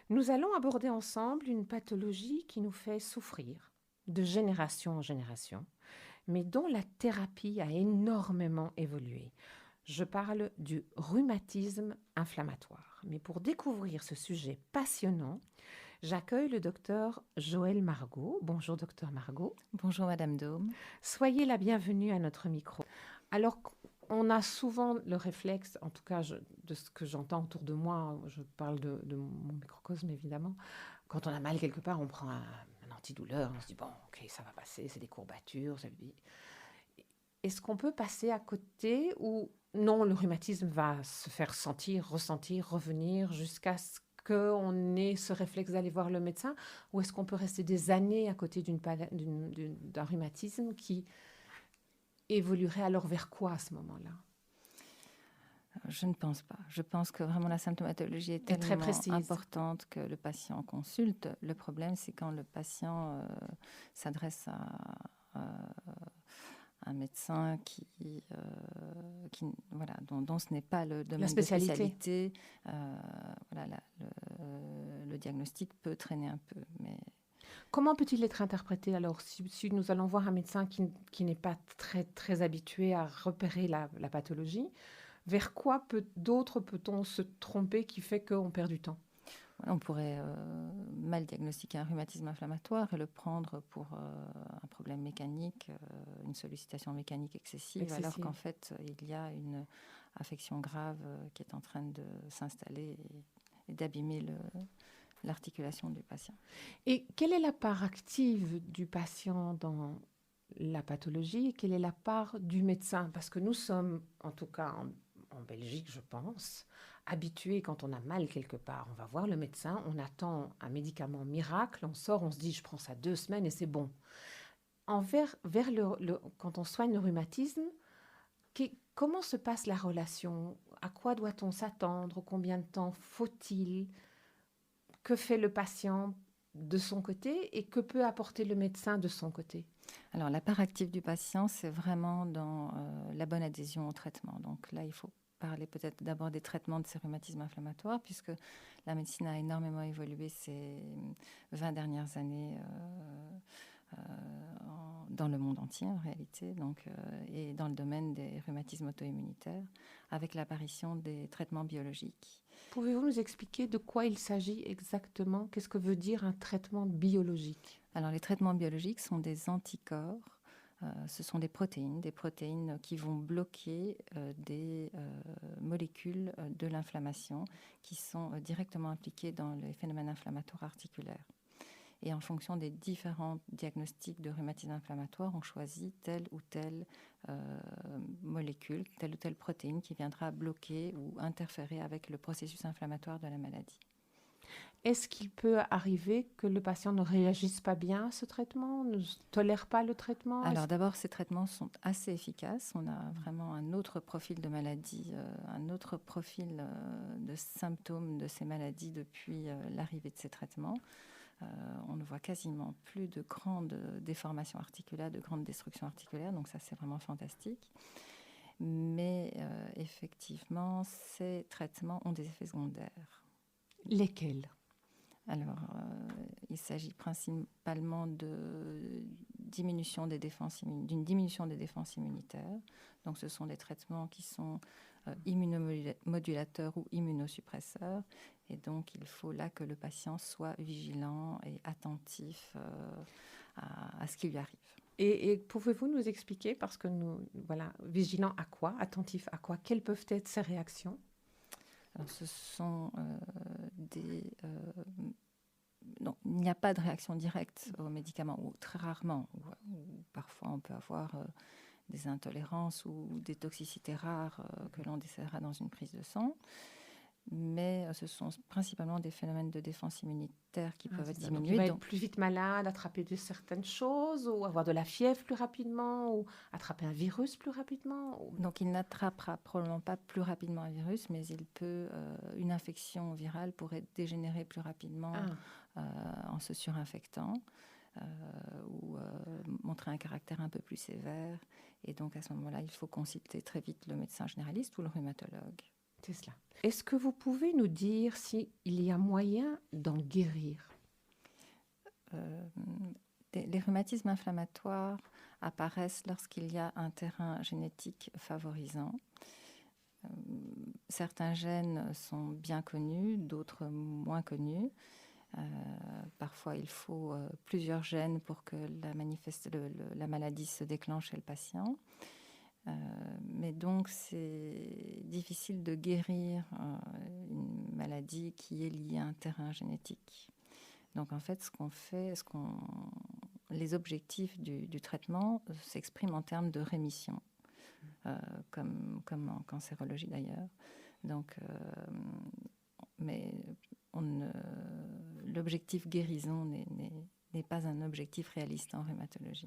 Nous allons aborder ensemble une pathologie qui nous fait souffrir de génération en génération, mais dont la thérapie a énormément évolué. Je parle du rhumatisme inflammatoire. Mais pour découvrir ce sujet passionnant, j'accueille le docteur Joëlle Margot. Bonjour docteur Margot. Bonjour Madame Daume. Soyez la bienvenue à notre micro. Alors, on a souvent le réflexe, en tout cas de ce que j'entends autour de moi, je parle de mon microcosme évidemment, quand on a mal quelque part, on prend un antidouleur, on se dit bon, ok, ça va passer, c'est des courbatures. Est-ce qu'on peut passer à côté ou non, le rhumatisme va se faire sentir, ressentir, revenir jusqu'à ce qu'on ait ce réflexe d'aller voir le médecin, ou est-ce qu'on peut rester des années à côté d'un rhumatisme qui évoluerait alors vers quoi à ce moment-là? Je ne pense pas. Je pense que vraiment la symptomatologie est tellement très précise, importante que le patient consulte. Le problème, c'est quand le patient s'adresse à un médecin dont ce n'est pas le domaine de spécialité. Le diagnostic peut traîner un peu. Mais... Comment peut-il être interprété alors si nous allons voir un médecin qui n'est pas très, très habitué à repérer la pathologie, vers quoi d'autre peut-on se tromper qui fait qu'on perd du temps? On pourrait mal diagnostiquer un rhumatisme inflammatoire et le prendre pour un problème mécanique, une sollicitation mécanique excessive. Alors qu'en fait, il y a une affection grave qui est en train de s'installer et d'abîmer l'articulation du patient. Et quelle est la part active du patient dans la pathologie et quelle est la part du médecin? Parce que nous sommes, en tout cas en Belgique, je pense, habitués quand on a mal quelque part. On va voir le médecin, on attend un médicament miracle, on sort, on se dit je prends ça 2 semaines et c'est bon. Quand on soigne le rhumatisme, comment se passe la relation? À quoi doit-on s'attendre? Combien de temps faut-il? Que fait le patient de son côté et que peut apporter le médecin de son côté? Alors, la part active du patient, c'est vraiment dans la bonne adhésion au traitement. Donc là, il faut parler peut-être d'abord des traitements de ces rhumatismes inflammatoires, puisque la médecine a énormément évolué ces 20 dernières années dans le monde entier, en réalité, et dans le domaine des rhumatismes auto-immunitaires, avec l'apparition des traitements biologiques. Pouvez-vous nous expliquer de quoi il s'agit exactement? Qu'est-ce que veut dire un traitement biologique? Alors, les traitements biologiques sont des anticorps. Ce sont des protéines qui vont bloquer des molécules de l'inflammation qui sont directement impliquées dans les phénomènes inflammatoires articulaires. Et en fonction des différents diagnostics de rhumatisme inflammatoire, on choisit telle ou telle molécule, telle ou telle protéine qui viendra bloquer ou interférer avec le processus inflammatoire de la maladie. Est-ce qu'il peut arriver que le patient ne réagisse pas bien à ce traitement, ne tolère pas le traitement? Alors d'abord, ces traitements sont assez efficaces. On a vraiment un autre profil de maladie, un autre profil de symptômes de ces maladies depuis l'arrivée de ces traitements. On ne voit quasiment plus de grandes déformations articulaires, de grandes destructions articulaires, donc ça c'est vraiment fantastique. Mais effectivement, ces traitements ont des effets secondaires. Lesquels? Alors, il s'agit principalement d'une diminution des défenses immunitaires. Donc, ce sont des traitements qui sont immunomodulateurs ou immunosuppresseurs. Et donc, il faut là que le patient soit vigilant et attentif à ce qui lui arrive. Et pouvez-vous nous expliquer, parce que vigilants à quoi, attentifs à quoi, quelles peuvent être ces réactions? Alors, ce sont non, il n'y a pas de réaction directe aux médicaments, ou très rarement. Ou parfois, on peut avoir des intolérances ou des toxicités rares que l'on décèlera dans une prise de sang. Mais ce sont principalement des phénomènes de défense immunitaire qui peuvent être diminués. Donc, il va être plus vite malade, attraper de certaines choses, ou avoir de la fièvre plus rapidement, ou attraper un virus plus rapidement. Donc, il n'attrapera probablement pas plus rapidement un virus, mais une infection virale pourrait dégénérer plus rapidement en se surinfectant. Ou montrer un caractère un peu plus sévère. Et donc, à ce moment-là, il faut consulter très vite le médecin généraliste ou le rhumatologue. C'est cela. Est-ce que vous pouvez nous dire s'il y a moyen d'en guérir? Les rhumatismes inflammatoires apparaissent lorsqu'il y a un terrain génétique favorisant. Certains gènes sont bien connus, d'autres moins connus. Parfois, il faut plusieurs gènes pour que la maladie se déclenche chez le patient. Mais donc, c'est difficile de guérir une maladie qui est liée à un terrain génétique. Donc, en fait, les objectifs du traitement s'expriment en termes de rémission, comme en cancérologie d'ailleurs. Donc, mais l'objectif guérison n'est pas un objectif réaliste en rhumatologie.